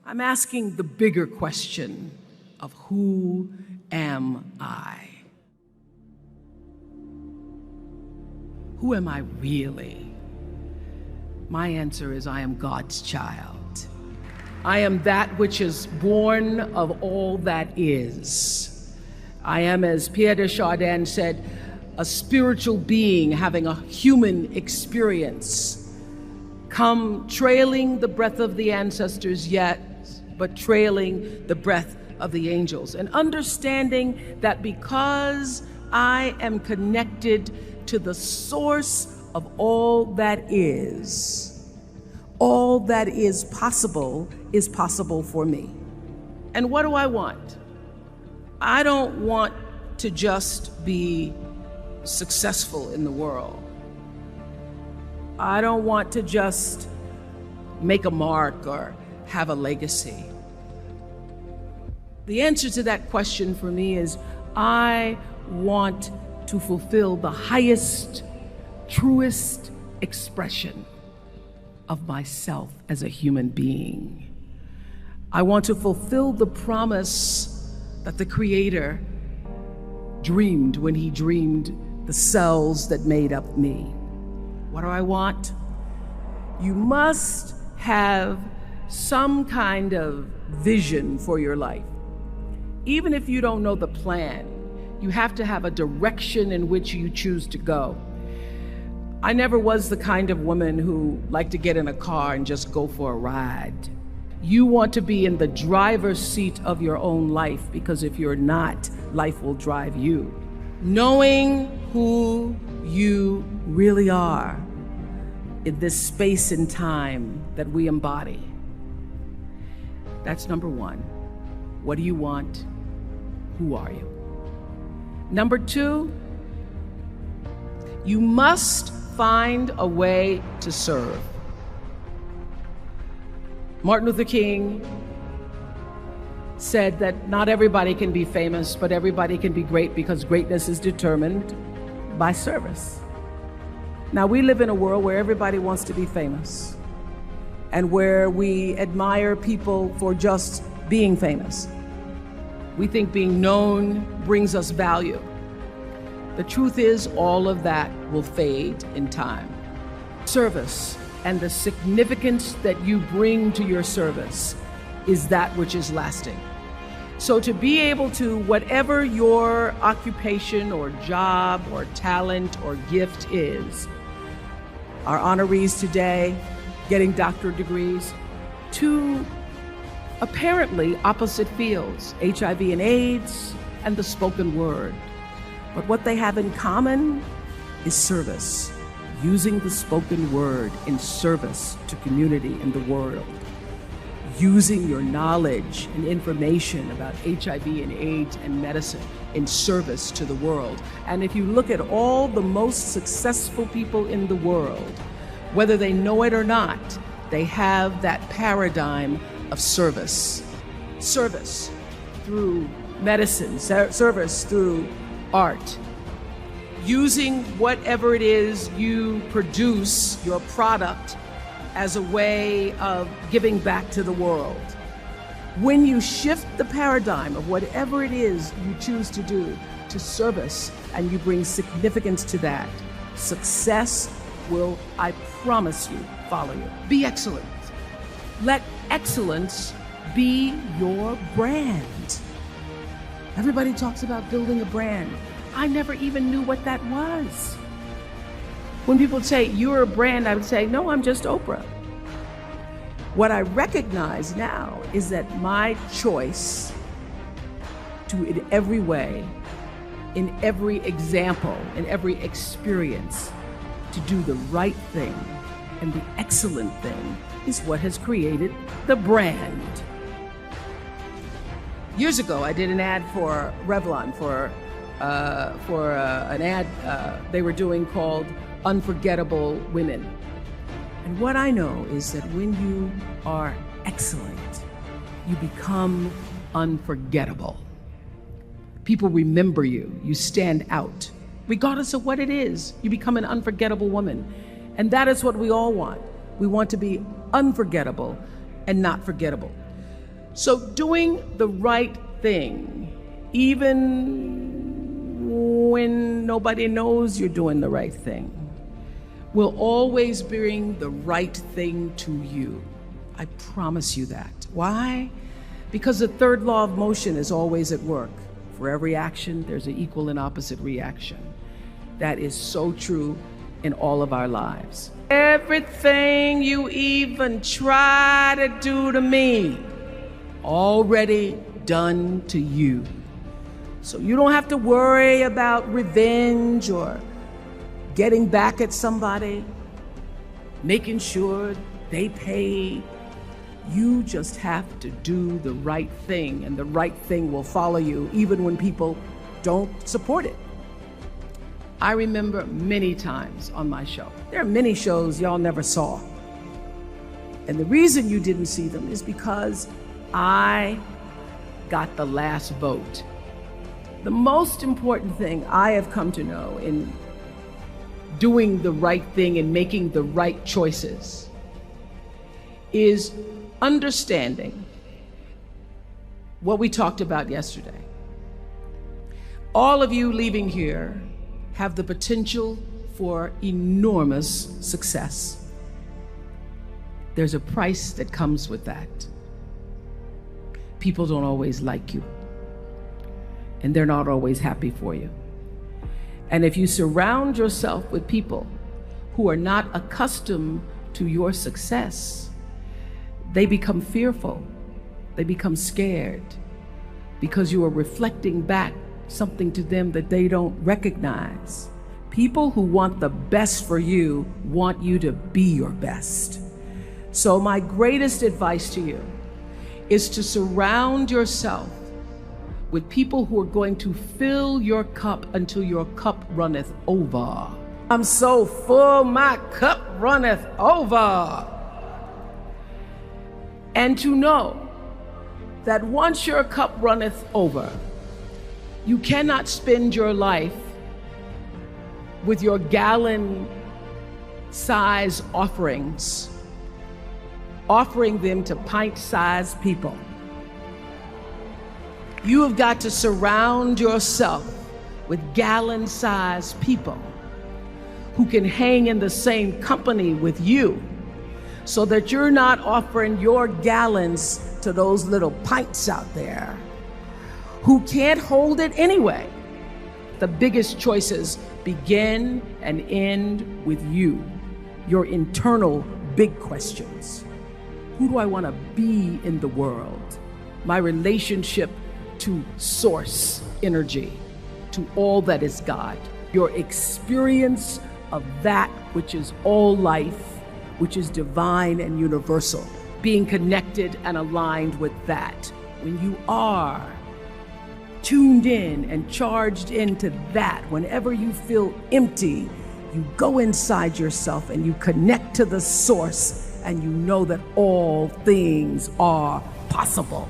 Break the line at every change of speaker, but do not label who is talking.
I'm asking the bigger question of who am I? Who am I really? My answer is I am God's child. I am that which is born of all that is. I am, as Pierre de Chardin said, a spiritual being having a human experience, come trailing the breath of the ancestors yet, but trailing the breath of the angels, and understanding that because I am connected to the source of all that is possible for me. And what do I want? I don't want to just be successful in the world. I don't want to just make a mark or have a legacy. The answer to that question for me is I want to fulfill the highest, truest expression of myself as a human being. I want to fulfill the promise that the Creator dreamed when He dreamed the cells that made up me. What do I want? You must have some kind of vision for your life. Even if you don't know the plan, you have to have a direction in which you choose to go. I never was the kind of woman who liked to get in a car and just go for a ride. You want to be in the driver's seat of your own life, because if you're not, life will drive you. Knowing who you really are in this space and time that we embody. That's number one. What do you want? Who are you? Number two, you must find a way to serve. Martin Luther King said that not everybody can be famous, but everybody can be great, because greatness is determined by service. Now, we live in a world where everybody wants to be famous and where we admire people for just being famous. We think being known brings us value. The truth is, all of that will fade in time. Service and the significance that you bring to your service is that which is lasting. So to be able to, whatever your occupation or job or talent or gift is, our honorees today getting doctorate degrees, to apparently opposite fields, HIV and AIDS and the spoken word. But what they have in common is service, using the spoken word in service to community and the world, using your knowledge and information about HIV and AIDS and medicine in service to the world. And if you look at all the most successful people in the world, whether they know it or not, they have that paradigm of service. Service through medicine, service through art, using whatever it is you produce, your product, as a way of giving back to the world. When you shift the paradigm of whatever it is you choose to do to service, and you bring significance to that, success will, I promise you, follow you. Be excellent. Let excellence be your brand. Everybody talks about building a brand. I never even knew what that was. When people say, you're a brand, I would say, no, I'm just Oprah. What I recognize now is that my choice to, in every way, in every example, in every experience, to do the right thing and the excellent thing is what has created the brand. Years ago, I did an ad for Revlon for an ad they were doing called Unforgettable Women. And what I know is that when you are excellent, you become unforgettable. People remember you, you stand out. Regardless of what it is, you become an unforgettable woman. And that is what we all want. We want to be unforgettable and not forgettable. So doing the right thing, even when nobody knows you're doing the right thing, will always bring the right thing to you. I promise you that. Why? Because the third law of motion is always at work. For every action, there's an equal and opposite reaction. That is so true in all of our lives. Everything you even try to do to me, already done to you. So you don't have to worry about revenge or getting back at somebody, making sure they pay. You just have to do the right thing, and the right thing will follow you even when people don't support it. I remember many times on my show. There are many shows y'all never saw. And the reason you didn't see them is because I got the last vote. The most important thing I have come to know in doing the right thing and making the right choices is understanding what we talked about yesterday. All of you leaving here have the potential for enormous success. There's a price that comes with that. People don't always like you, and they're not always happy for you. And if you surround yourself with people who are not accustomed to your success, they become fearful, they become scared, because you are reflecting back something to them that they don't recognize. People who want the best for you want you to be your best. So my greatest advice to you is to surround yourself with people who are going to fill your cup until your cup runneth over. I'm so full, my cup runneth over. And to know that once your cup runneth over, you cannot spend your life with your gallon-size offerings, offering them to pint-sized people. You have got to surround yourself with gallon-sized people who can hang in the same company with you, so that you're not offering your gallons to those little pints out there who can't hold it anyway. The biggest choices begin and end with you, your internal big questions. Who do I want to be in the world? My relationship to source energy, to all that is God. Your experience of that which is all life, which is divine and universal. Being connected and aligned with that. When you are tuned in and charged into that, whenever you feel empty, you go inside yourself and you connect to the source, and you know that all things are possible.